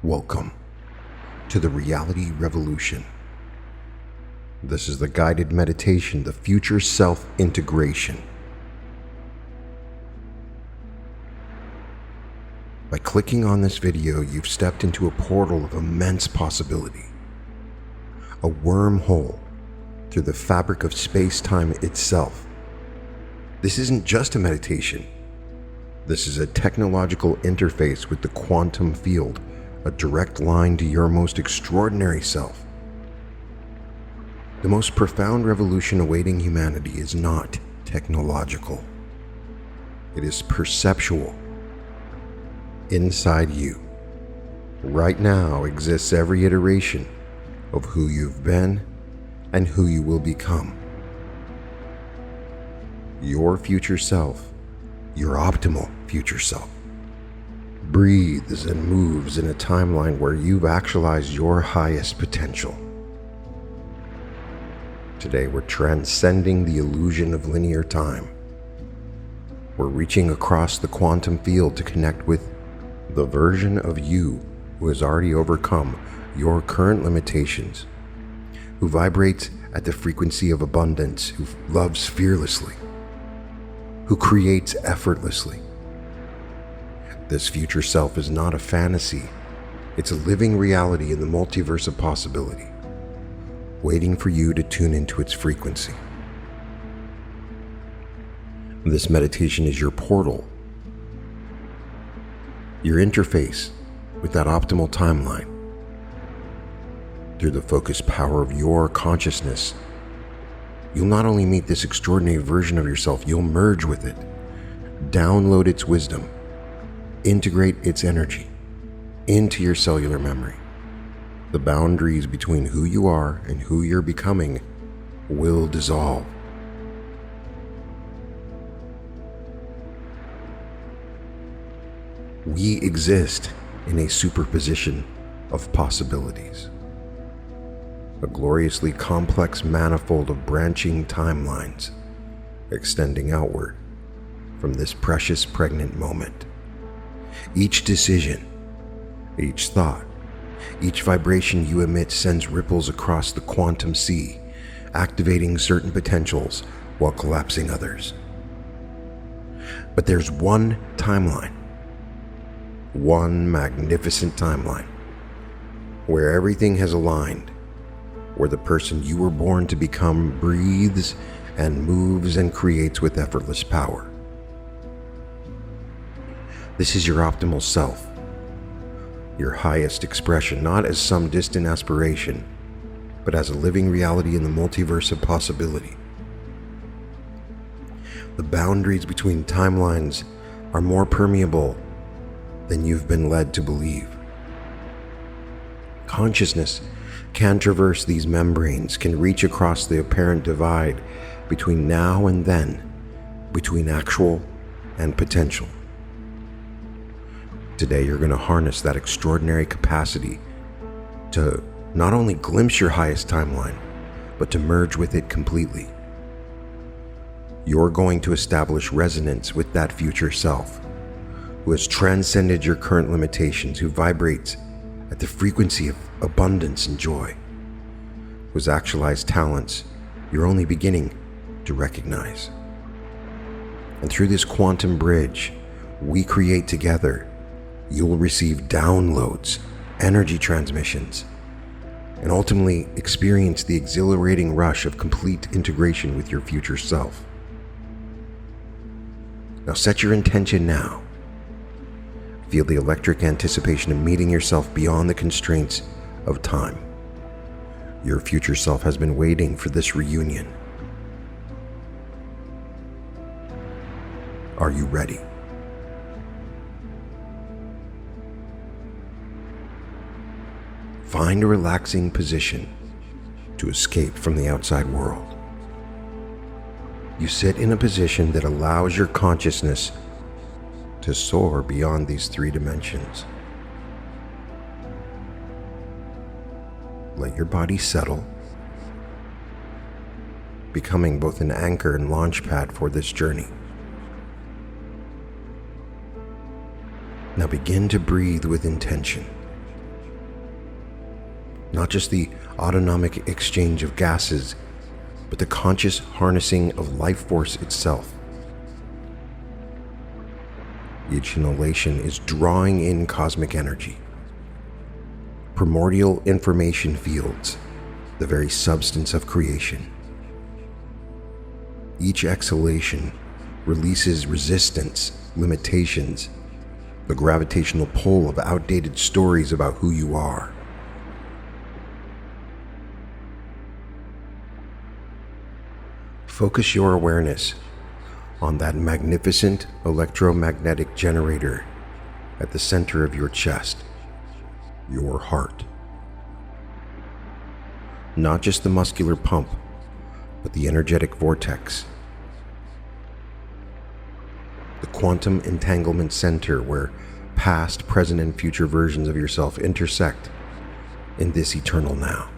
Welcome to the Reality Revolution. This is the guided meditation, the future self-integration. By clicking on this video, you've stepped into a portal of immense possibility, a wormhole through the fabric of space-time itself. This isn't just a meditation. This is a technological interface with the quantum field, a direct line to your most extraordinary self. The most profound revolution awaiting humanity is not technological. It is perceptual. Inside you, right now, exists every iteration of who you've been and who you will become. Your future self, your optimal future self, breathes and moves in a timeline where you've actualized your highest potential. Today, we're transcending the illusion of linear time. We're reaching across the quantum field to connect with the version of you who has already overcome your current limitations, who vibrates at the frequency of abundance, who loves fearlessly, who creates effortlessly. This future self is not a fantasy. It's a living reality in the multiverse of possibility, waiting for you to tune into its frequency. This meditation is your portal, your interface with that optimal timeline. Through the focused power of your consciousness, you'll not only meet this extraordinary version of yourself, you'll merge with it, download its wisdom, integrate its energy into your cellular memory. The boundaries between who you are and who you're becoming will dissolve. We exist in a superposition of possibilities, a gloriously complex manifold of branching timelines extending outward from this precious pregnant moment. Each decision, each thought, each vibration you emit sends ripples across the quantum sea, activating certain potentials while collapsing others. But there's one timeline, one magnificent timeline, where everything has aligned, where the person you were born to become breathes and moves and creates with effortless power. This is your optimal self, your highest expression, not as some distant aspiration, but as a living reality in the multiverse of possibility. The boundaries between timelines are more permeable than you've been led to believe. Consciousness can traverse these membranes, can reach across the apparent divide between now and then, between actual and potential. Today, you're going to harness that extraordinary capacity to not only glimpse your highest timeline, but to merge with it completely. You're going to establish resonance with that future self, who has transcended your current limitations, who vibrates at the frequency of abundance and joy, whose actualized talents you're only beginning to recognize. And through this quantum bridge we create together, you'll receive downloads, energy transmissions, and ultimately experience the exhilarating rush of complete integration with your future self. Now set your intention now. Feel the electric anticipation of meeting yourself beyond the constraints of time. Your future self has been waiting for this reunion. Are you ready? Find a relaxing position to escape from the outside world. You sit in a position that allows your consciousness to soar beyond these three dimensions. Let your body settle becoming both an anchor and launch pad for this journey. Now begin to breathe with intention. Not just the autonomic exchange of gases, but the conscious harnessing of life force itself. Each inhalation is drawing in cosmic energy, primordial information fields, the very substance of creation. Each exhalation releases resistance, limitations, the gravitational pull of outdated stories about who you are. Focus your awareness on that magnificent electromagnetic generator at the center of your chest, your heart. Not just the muscular pump, but the energetic vortex. The quantum entanglement center where past, present, and future versions of yourself intersect in this eternal now.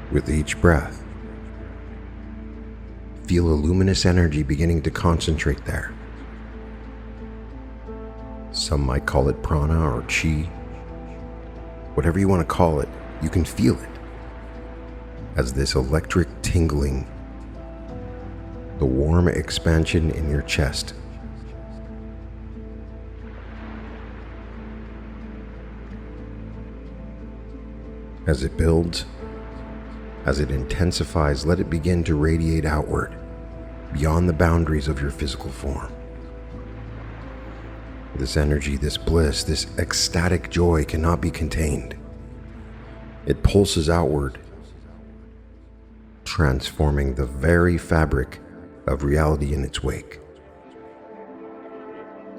With each breath, feel a luminous energy beginning to concentrate there. Some might call it prana or chi. Whatever you want to call it, you can feel it as this electric tingling, the warm expansion in your chest. As it builds, as it intensifies, let it begin to radiate outward, beyond the boundaries of your physical form. This energy, this bliss, this ecstatic joy cannot be contained. It pulses outward, transforming the very fabric of reality in its wake.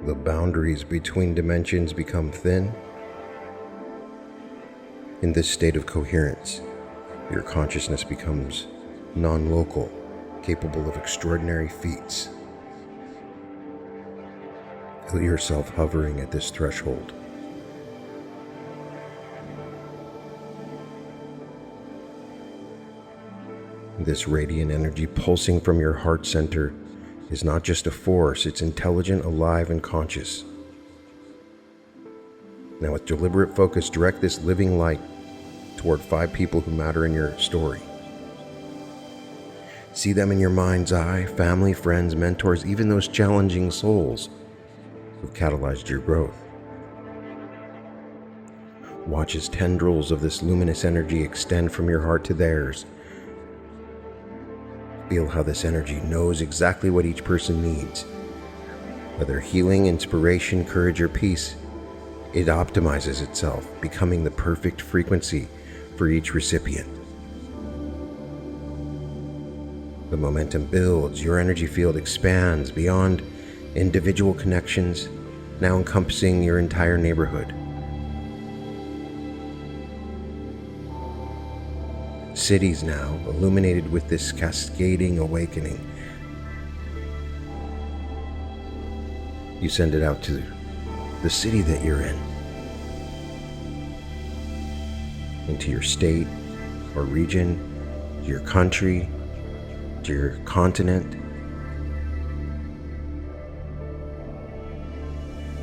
The boundaries between dimensions become thin. In this state of coherence, your consciousness becomes non-local, capable of extraordinary feats. Feel yourself hovering at this threshold. This radiant energy pulsing from your heart center is not just a force, it's intelligent, alive, and conscious. Now with deliberate focus, direct this living light toward 5 people who matter in your story. See them in your mind's eye, family, friends, mentors, even those challenging souls who've catalyzed your growth. Watch as tendrils of this luminous energy extend from your heart to theirs. Feel how this energy knows exactly what each person needs. Whether healing, inspiration, courage, or peace, it optimizes itself, becoming the perfect frequency for each recipient. The momentum builds, your energy field expands beyond individual connections, now encompassing your entire neighborhood. Cities now illuminated with this cascading awakening. You send it out to the city that you're in, into your state or region, to your country, to your continent.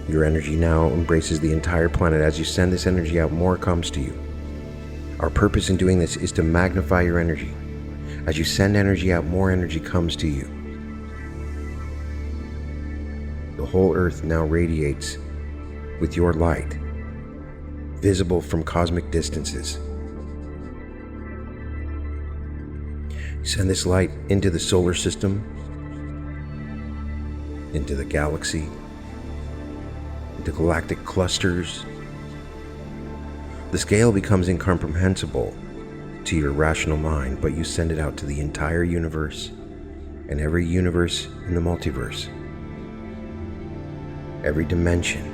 Your energy now embraces the entire planet. As you send this energy out, more comes to you. Our purpose in doing this is to magnify your energy. As you send energy out, more energy comes to you. The whole earth now radiates with your light, visible from cosmic distances. Send this light into the solar system, into the galaxy, into galactic clusters. The scale becomes incomprehensible, to your rational mind, but you send it out to the entire universe and every universe in the multiverse, every dimension.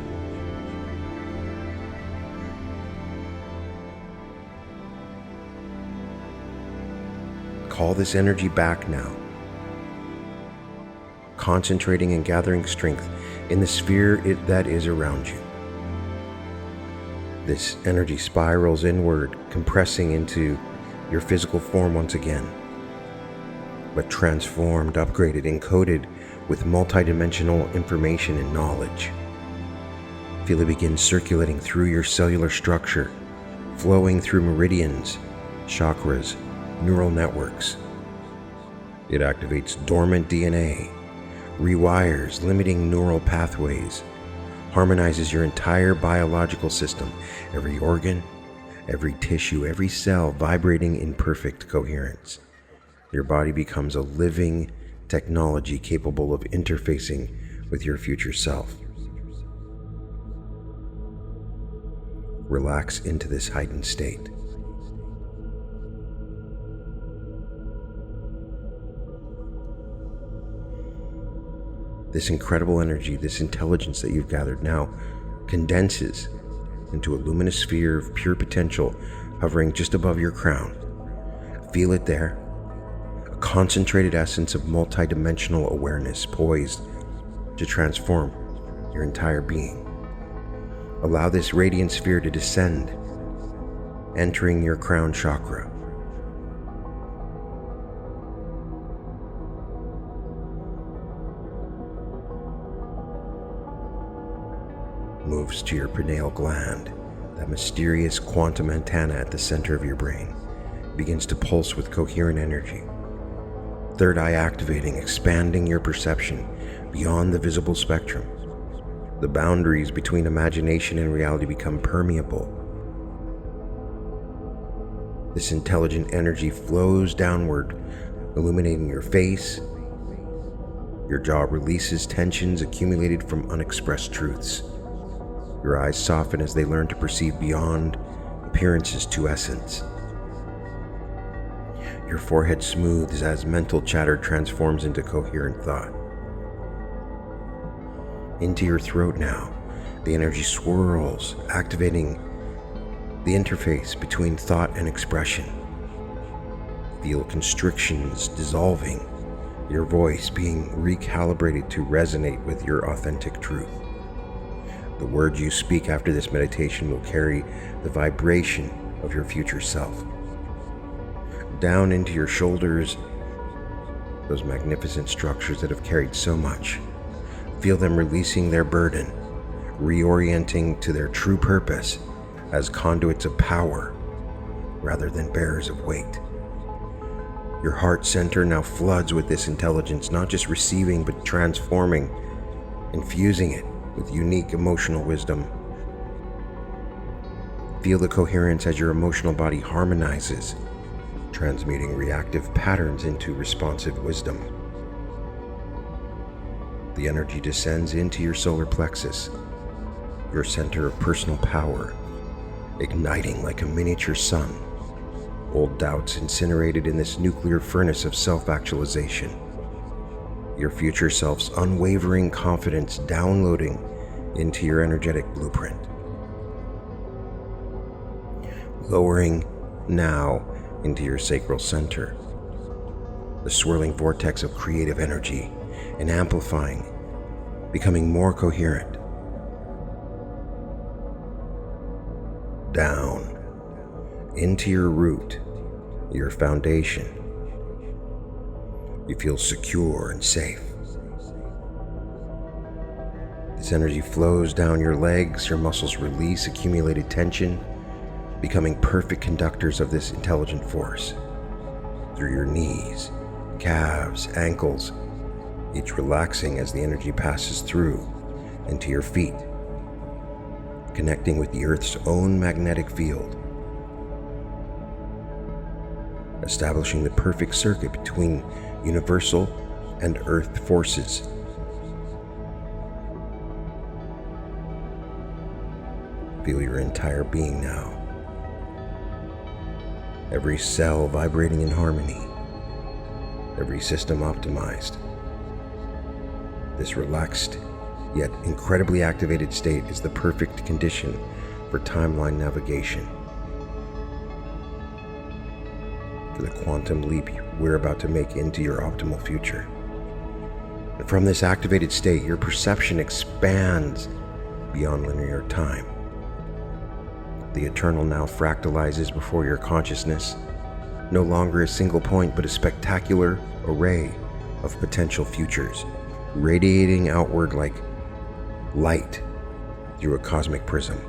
Call this energy back now, concentrating and gathering strength in the sphere that is around you. This energy spirals inward, compressing into your physical form once again, but transformed, upgraded, encoded with multidimensional information and knowledge. Feel it begin circulating through your cellular structure, flowing through meridians, chakras, neural networks. It activates dormant DNA, rewires limiting neural pathways, harmonizes your entire biological system, every organ, every tissue, every cell vibrating in perfect coherence. Your body becomes a living technology capable of interfacing with your future self. Relax into this heightened state. This incredible energy, this intelligence that you've gathered now, condenses into a luminous sphere of pure potential hovering just above your crown. Feel it there, a concentrated essence of multidimensional awareness poised to transform your entire being. Allow this radiant sphere to descend, entering your crown chakra. Moves to your pineal gland, that mysterious quantum antenna at the center of your brain, begins to pulse with coherent energy. Third eye activating, expanding your perception beyond the visible spectrum. The boundaries between imagination and reality become permeable. This intelligent energy flows downward, illuminating your face. Your jaw releases tensions accumulated from unexpressed truths. Your eyes soften as they learn to perceive beyond appearances to essence. Your forehead smooths as mental chatter transforms into coherent thought. Into your throat now, the energy swirls, activating the interface between thought and expression. Feel constrictions dissolving, your voice being recalibrated to resonate with your authentic truth. The words you speak after this meditation will carry the vibration of your future self. Down into your shoulders, those magnificent structures that have carried so much. Feel them releasing their burden, reorienting to their true purpose as conduits of power rather than bearers of weight. Your heart center now floods with this intelligence, not just receiving but transforming, infusing it with unique emotional wisdom. Feel the coherence as your emotional body harmonizes, transmuting reactive patterns into responsive wisdom. The energy descends into your solar plexus, your center of personal power, igniting like a miniature sun. Old doubts incinerated in this nuclear furnace of self-actualization. Your future self's unwavering confidence downloading into your energetic blueprint. Lowering now into your sacral center, the swirling vortex of creative energy, and amplifying, becoming more coherent. Down into your root, your foundation. You feel secure and safe. This energy flows down your legs, your muscles release accumulated tension, becoming perfect conductors of this intelligent force. Through your knees, calves, ankles, each relaxing as the energy passes through into your feet, connecting with the Earth's own magnetic field, establishing the perfect circuit between universal and Earth forces. Feel your entire being now every cell vibrating in harmony, every system optimized. This relaxed, yet incredibly activated state is the perfect condition for timeline navigation. For the quantum leap we're about to make into your optimal future. And from this activated state, your perception expands beyond linear time. The eternal now fractalizes before your consciousness, no longer a single point, but a spectacular array of potential futures, radiating outward like light through a cosmic prism.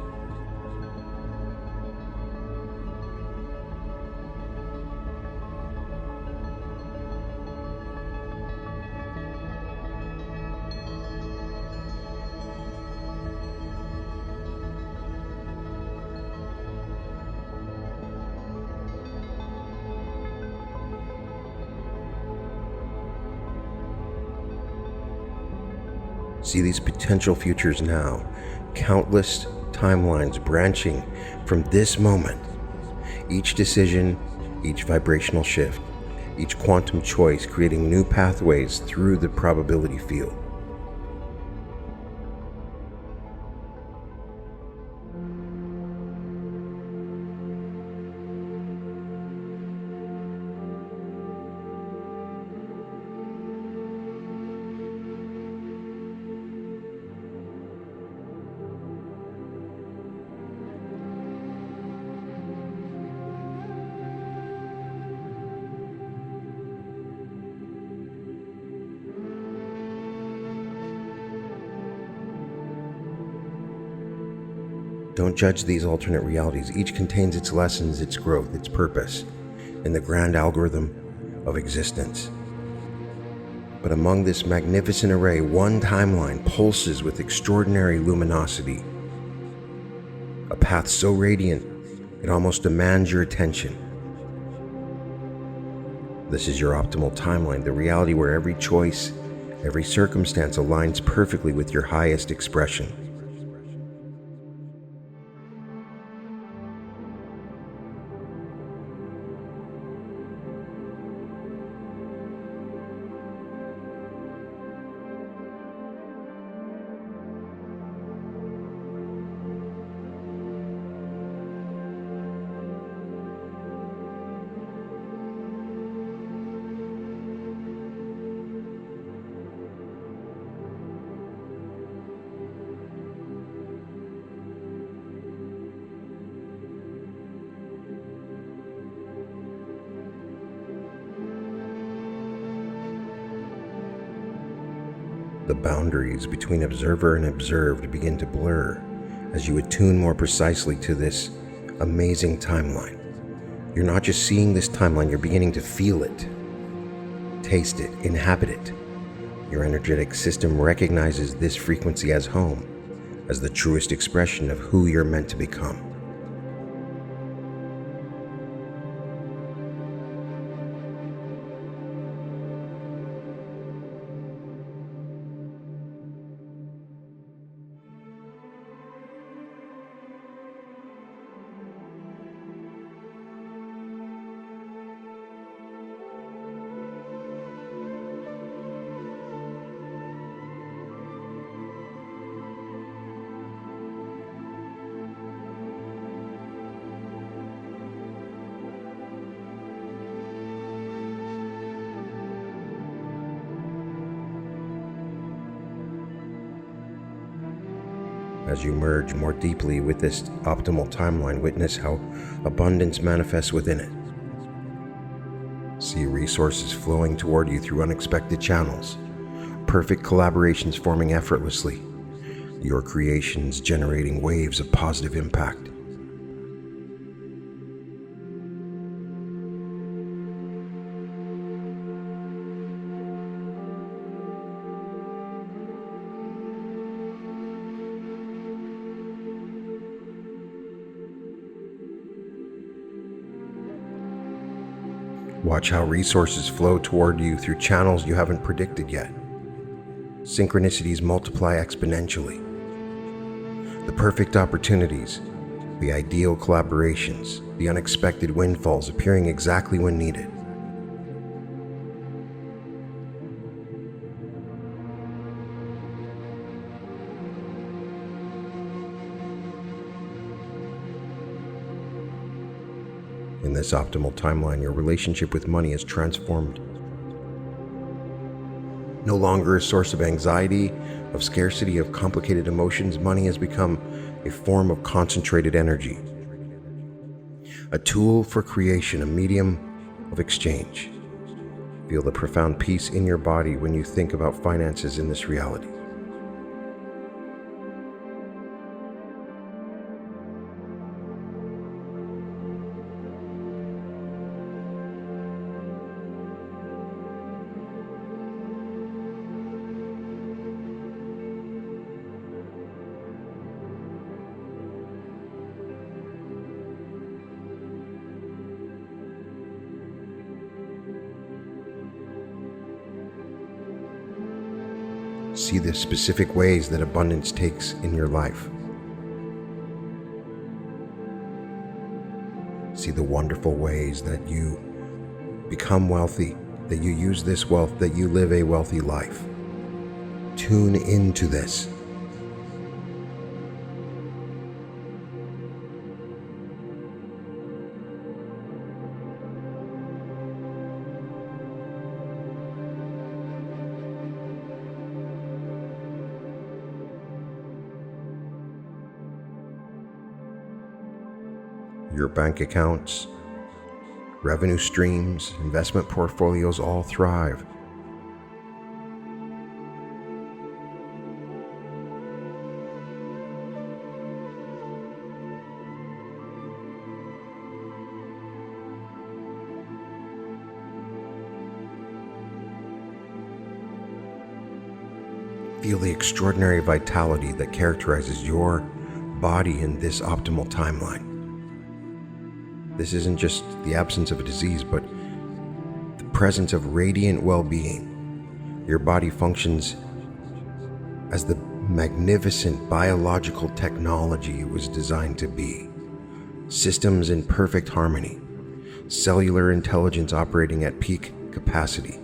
See these potential futures now, countless timelines branching from this moment. Each decision, each vibrational shift, each quantum choice creating new pathways through the probability field. Don't judge these alternate realities. Each contains its lessons, its growth, its purpose in the grand algorithm of existence. But among this magnificent array, one timeline pulses with extraordinary luminosity. A path so radiant, it almost demands your attention. This is your optimal timeline, the reality where every choice, every circumstance aligns perfectly with your highest expression. The boundaries between observer and observed begin to blur as you attune more precisely to this amazing timeline. You're not just seeing this timeline, you're beginning to feel it, taste it, inhabit it. Your energetic system recognizes this frequency as home, as the truest expression of who you're meant to become. As you merge more deeply with this optimal timeline, witness how abundance manifests within it. See resources flowing toward you through unexpected channels, perfect collaborations forming effortlessly, your creations generating waves of positive impact. Watch how resources flow toward you through channels you haven't predicted yet. Synchronicities multiply exponentially. The perfect opportunities, the ideal collaborations, the unexpected windfalls appearing exactly when needed. In this optimal timeline, your relationship with money is transformed. No longer a source of anxiety, of scarcity, of complicated emotions, money has become a form of concentrated energy, a tool for creation, a medium of exchange. Feel the profound peace in your body when you think about finances in this reality. See the specific ways that abundance takes in your life. See the wonderful ways that you become wealthy, that you use this wealth, that you live a wealthy life. Tune into this. Your bank accounts, revenue streams, investment portfolios all thrive. Feel the extraordinary vitality that characterizes your body in this optimal timeline. This isn't just the absence of a disease, but the presence of radiant well-being. Your body functions as the magnificent biological technology it was designed to be. Systems in perfect harmony, cellular intelligence operating at peak capacity.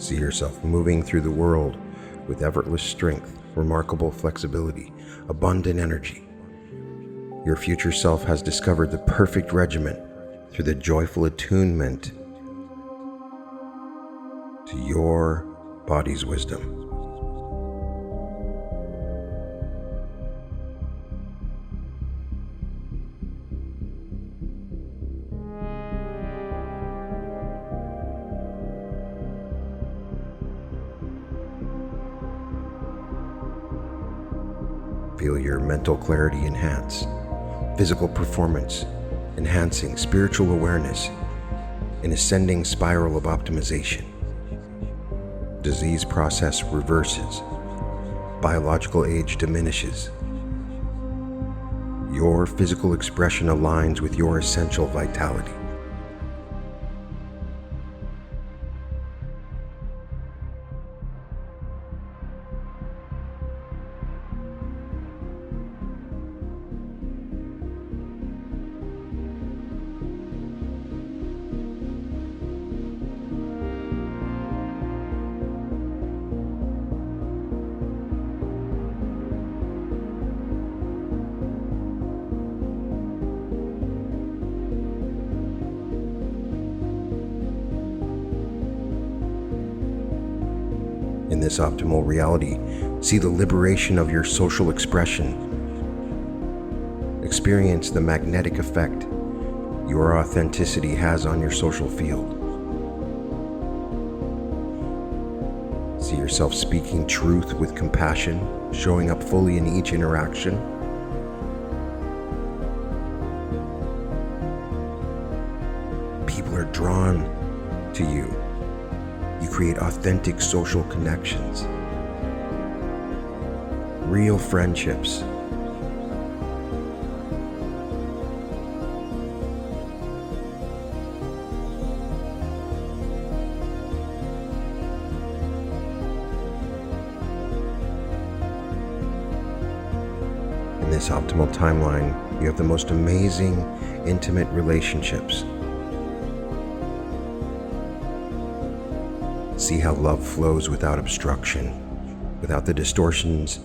See yourself moving through the world with effortless strength, remarkable flexibility, abundant energy. Your future self has discovered the perfect regimen through the joyful attunement to your body's wisdom. Feel your mental clarity enhance, physical performance enhancing, spiritual awareness, an ascending spiral of optimization. Disease process reverses, biological age diminishes. Your physical expression aligns with your essential vitality. In this optimal reality, see the liberation of your social expression. Experience the magnetic effect your authenticity has on your social field. See yourself speaking truth with compassion, showing up fully in each interaction. People are drawn to you. You create authentic social connections, real friendships. In this optimal timeline, you have the most amazing, intimate relationships. See how love flows without obstruction, without the distortions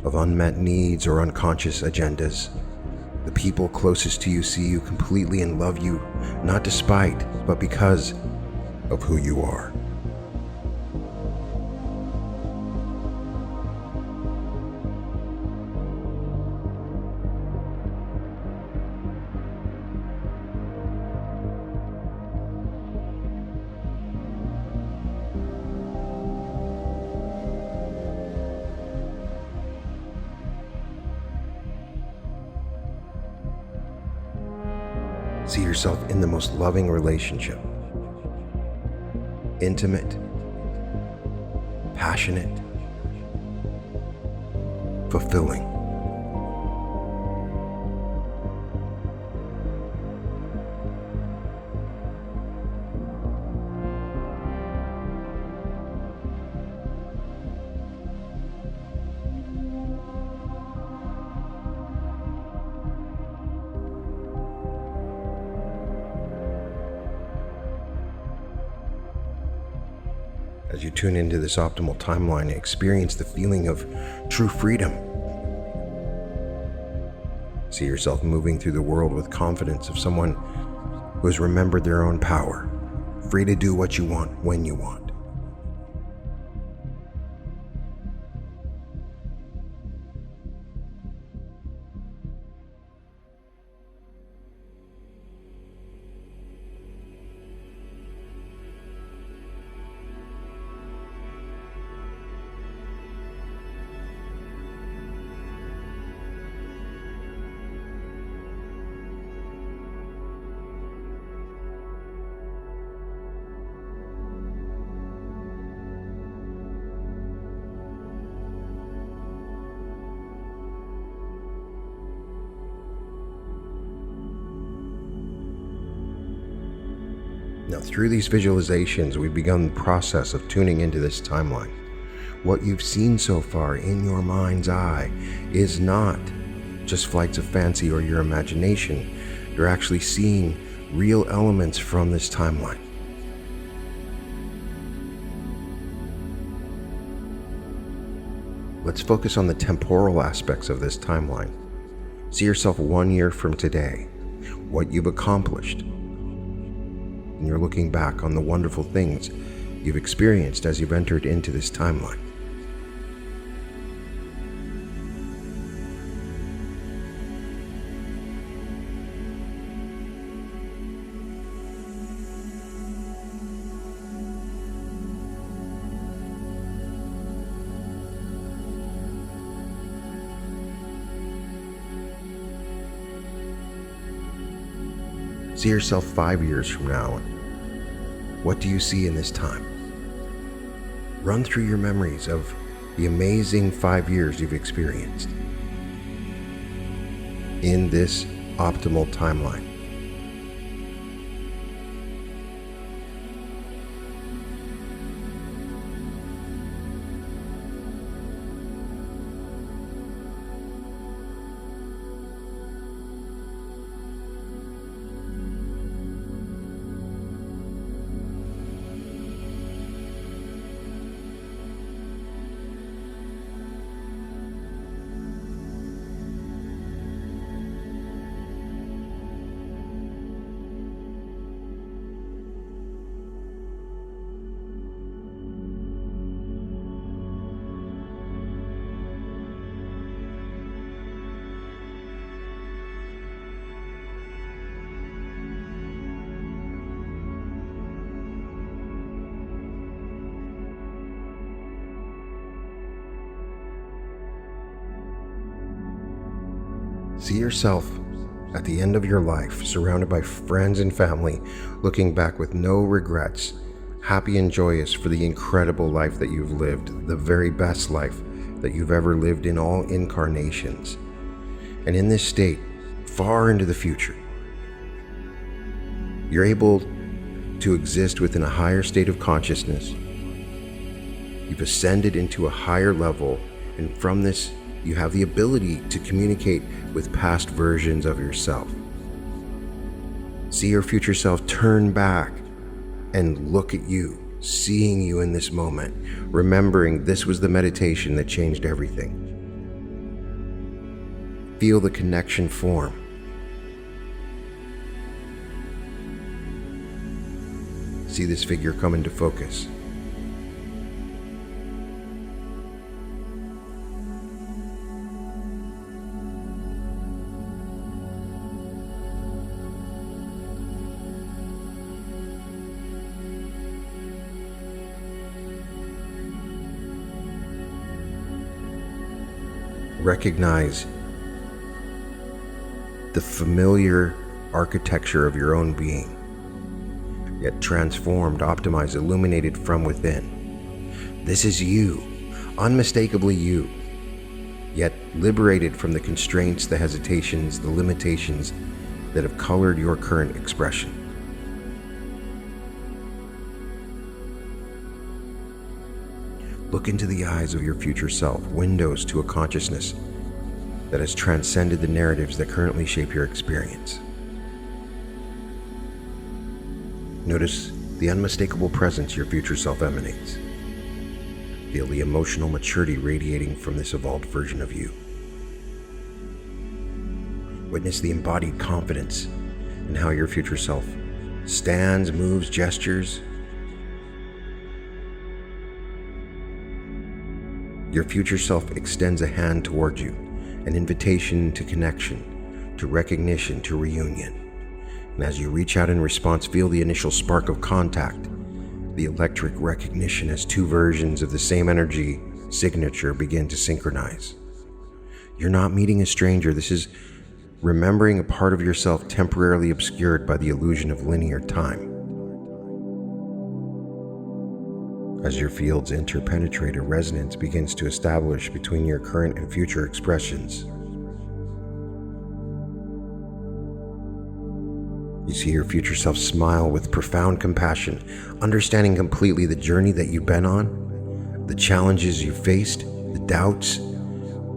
of unmet needs or unconscious agendas. The people closest to you see you completely and love you, not despite, but because of who you are. See yourself in the most loving relationship. Intimate, passionate, fulfilling. As you tune into this optimal timeline, experience the feeling of true freedom. See yourself moving through the world with confidence of someone who has remembered their own power, free to do what you want when you want. Now, through these visualizations, we've begun the process of tuning into this timeline. What you've seen so far in your mind's eye is not just flights of fancy or your imagination. You're actually seeing real elements from this timeline. Let's focus on the temporal aspects of this timeline. See yourself 1 year from today, what you've accomplished, and you're looking back on the wonderful things you've experienced as you've entered into this timeline. See yourself 5 years from now. What do you see in this time? Run through your memories of the amazing 5 years you've experienced in this optimal timeline. See yourself at the end of your life, surrounded by friends and family, looking back with no regrets, happy and joyous for the incredible life that you've lived, the very best life that you've ever lived in all incarnations. And in this state, far into the future, you're able to exist within a higher state of consciousness. You've ascended into a higher level, and from this, you have the ability to communicate with past versions of yourself. See your future self turn back and look at you, seeing you in this moment, remembering this was the meditation that changed everything. Feel the connection form. See this figure come into focus. Recognize the familiar architecture of your own being, yet transformed, optimized, illuminated from within. This is you, unmistakably you, yet liberated from the constraints, the hesitations, the limitations that have colored your current expression. Look into the eyes of your future self, windows to a consciousness that has transcended the narratives that currently shape your experience. Notice the unmistakable presence your future self emanates. Feel the emotional maturity radiating from this evolved version of you. Witness the embodied confidence in how your future self stands, moves, gestures. Your future self extends a hand toward you, an invitation to connection, to recognition, to reunion. And as you reach out in response, feel the initial spark of contact, the electric recognition as two versions of the same energy signature begin to synchronize. You're not meeting a stranger. This is remembering a part of yourself temporarily obscured by the illusion of linear time. As your fields interpenetrate, a resonance begins to establish between your current and future expressions. You see your future self smile with profound compassion, understanding completely the journey that you've been on, the challenges you faced, the doubts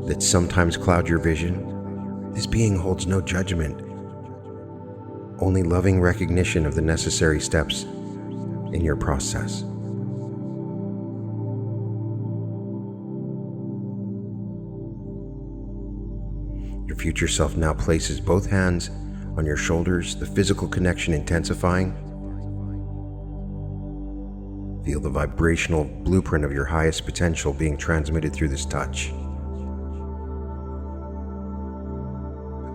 that sometimes cloud your vision. This being holds no judgment, only loving recognition of the necessary steps in your process. Your future self now places both hands on your shoulders, the physical connection intensifying. Feel the vibrational blueprint of your highest potential being transmitted through this touch.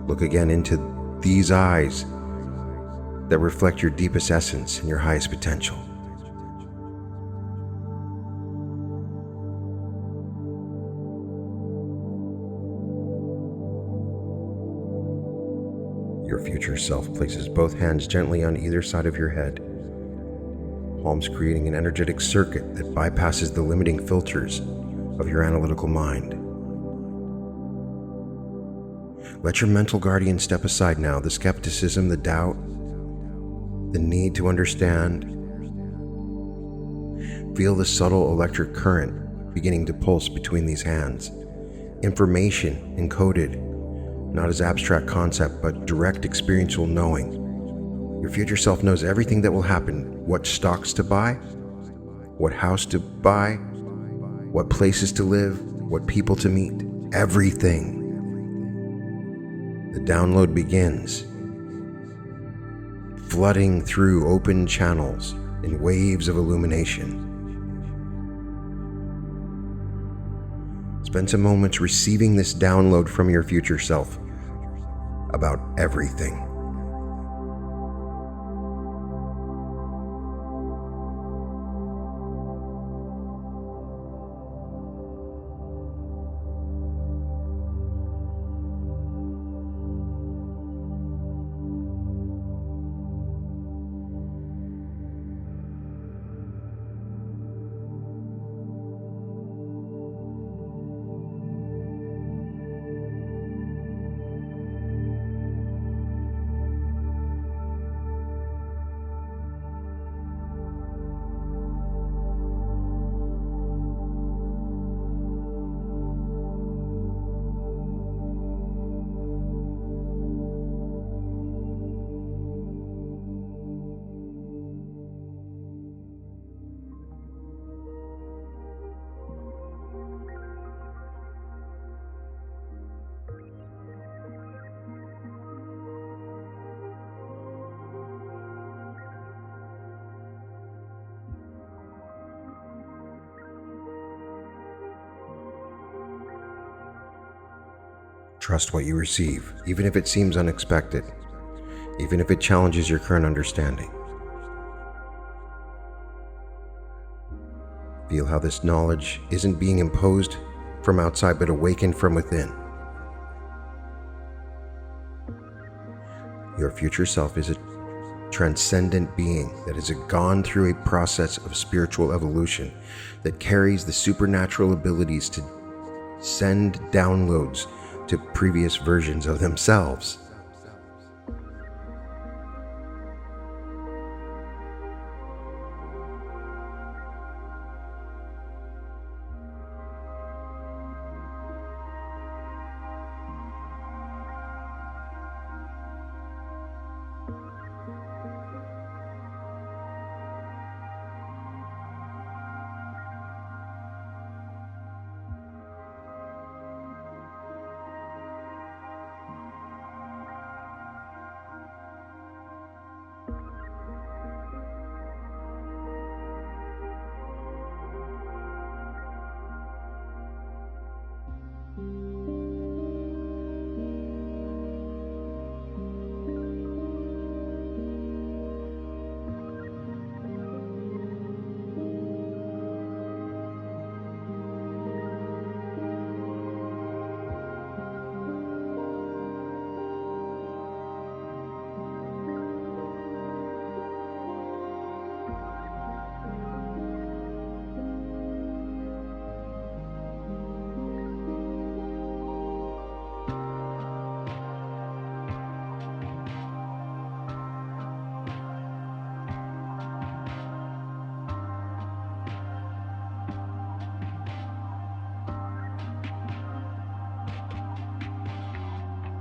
Look again into these eyes that reflect your deepest essence and your highest potential. Your future self places both hands gently on either side of your head, palms creating an energetic circuit that bypasses the limiting filters of your analytical mind. Let your mental guardian step aside now, the skepticism, the doubt, the need to understand. Feel the subtle electric current beginning to pulse between these hands. Information encoded, not as abstract concept, but direct experiential knowing. Your future self knows everything that will happen, what stocks to buy, what house to buy, what places to live, what people to meet, everything. The download begins, flooding through open channels in waves of illumination. Spend some moments receiving this download from your future self about everything. Trust what you receive, even if it seems unexpected, even if it challenges your current understanding. Feel how this knowledge isn't being imposed from outside but awakened from within. Your future self is a transcendent being that has gone through a process of spiritual evolution that carries the supernatural abilities to send downloads to previous versions of themselves.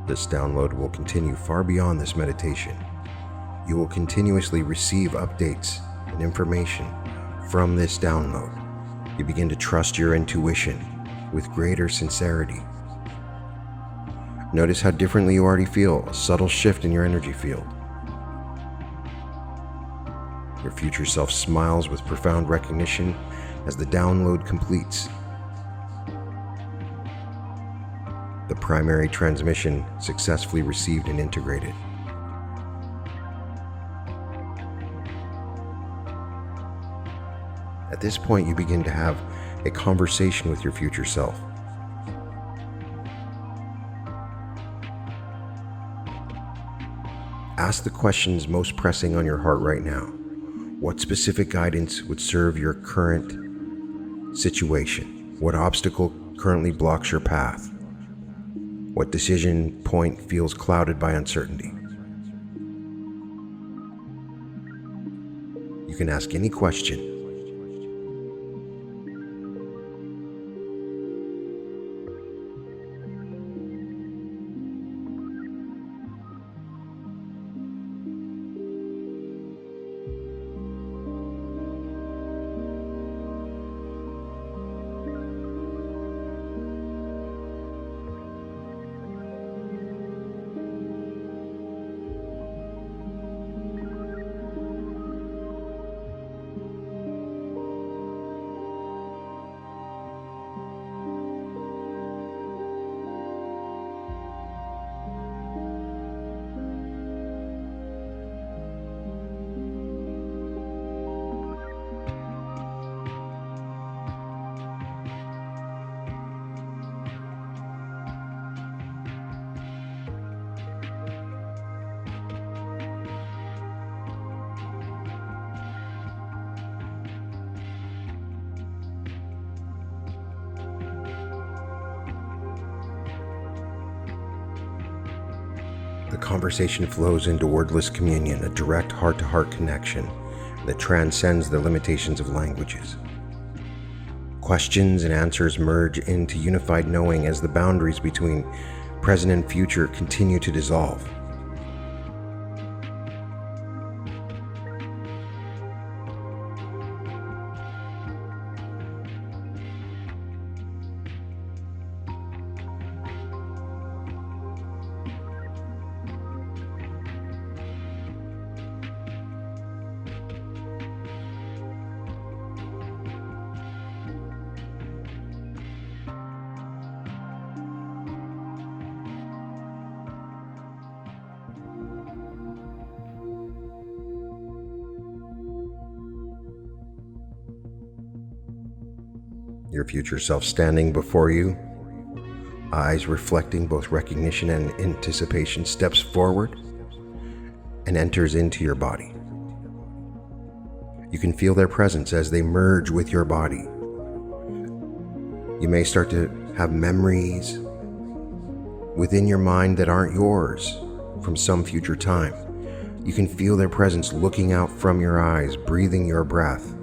This download will continue far beyond this meditation. You will continuously receive updates and information from this download. You begin to trust your intuition with greater sincerity. Notice how differently you already feel, a subtle shift in your energy field. Your future self smiles with profound recognition as the download completes. The primary transmission successfully received and integrated. At this point, you begin to have a conversation with your future self. Ask the questions most pressing on your heart right now. What specific guidance would serve your current situation? What obstacle currently blocks your path? What decision point feels clouded by uncertainty? You can ask any question. The conversation flows into wordless communion, a direct heart-to-heart connection that transcends the limitations of languages. Questions and answers merge into unified knowing as the boundaries between present and future continue to dissolve. Your future self standing before you, eyes reflecting both recognition and anticipation, steps forward and enters into your body. You can feel their presence as they merge with your body. You may start to have memories within your mind that aren't yours from some future time. You can feel their presence looking out from your eyes, breathing your breath.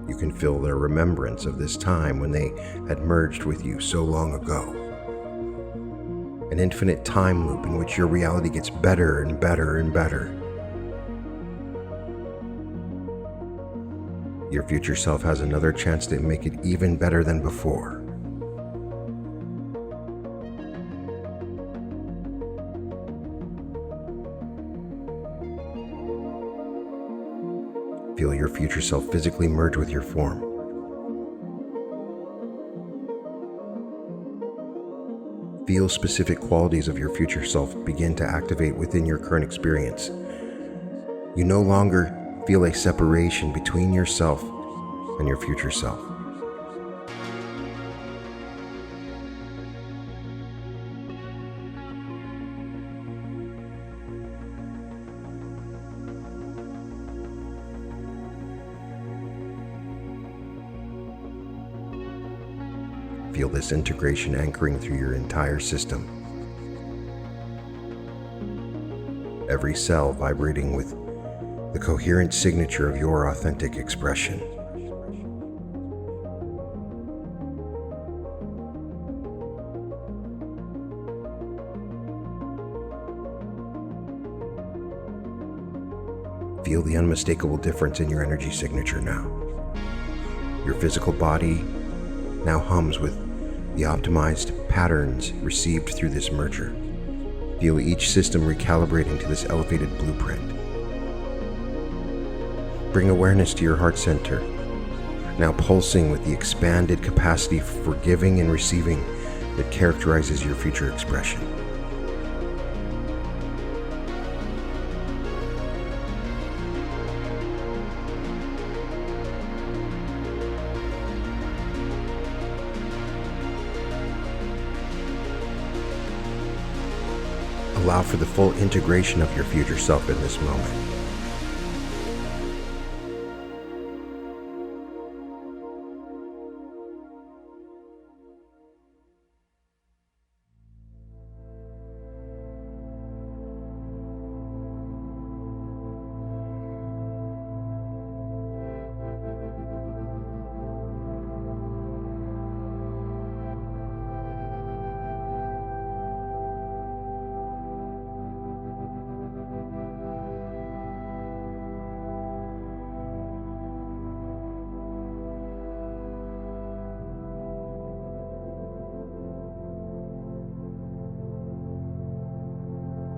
You can feel their remembrance of this time when they had merged with you so long ago. An infinite time loop in which your reality gets better and better and better. Your future self has another chance to make it even better than before. Feel your future self physically merge with your form. Feel specific qualities of your future self begin to activate within your current experience. You no longer feel a separation between yourself and your future self. Feel this integration anchoring through your entire system. Every cell vibrating with the coherent signature of your authentic expression. Feel the unmistakable difference in your energy signature now. Your physical body now hums with the optimized patterns received through this merger. Feel each system recalibrating to this elevated blueprint. Bring awareness to your heart center, now pulsing with the expanded capacity for giving and receiving that characterizes your future expression. Allow for the full integration of your future self in this moment.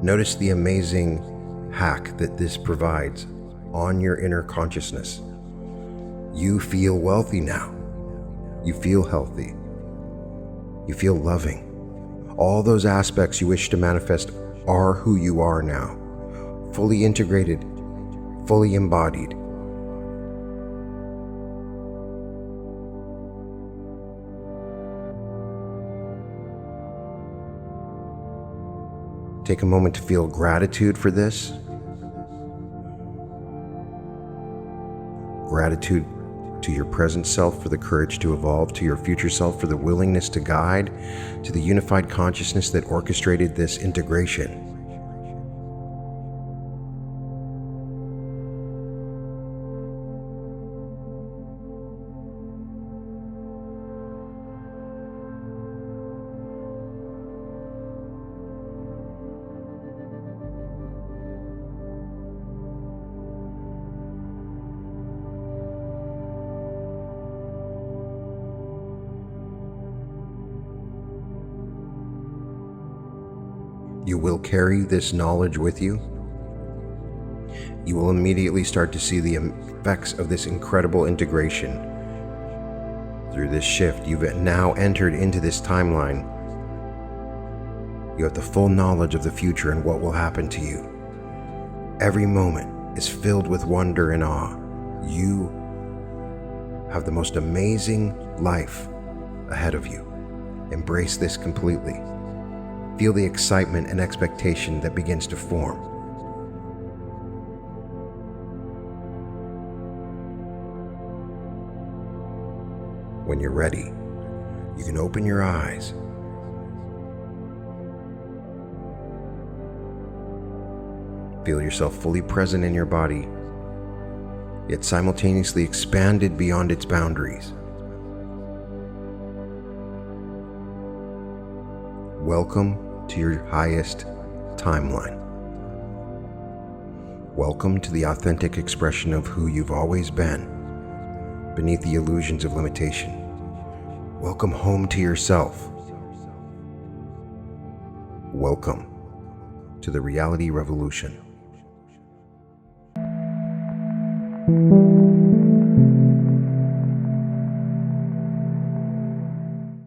Notice the amazing hack that this provides on your inner consciousness. You feel wealthy now. You feel healthy. You feel loving. All those aspects you wish to manifest are who you are now, fully integrated, fully embodied. Take a moment to feel gratitude for this. Gratitude to your present self for the courage to evolve, to your future self for the willingness to guide, to the unified consciousness that orchestrated this integration. You will carry this knowledge with you. You will immediately start to see the effects of this incredible integration. Through this shift, you've now entered into this timeline. You have the full knowledge of the future and what will happen to you. Every moment is filled with wonder and awe. You have the most amazing life ahead of you. Embrace this completely. Feel the excitement and expectation that begins to form. When you're ready, you can open your eyes. Feel yourself fully present in your body, yet simultaneously expanded beyond its boundaries. Welcome to your highest timeline. Welcome to the authentic expression of who you've always been, beneath the illusions of limitation. Welcome home to yourself. Welcome to the reality revolution.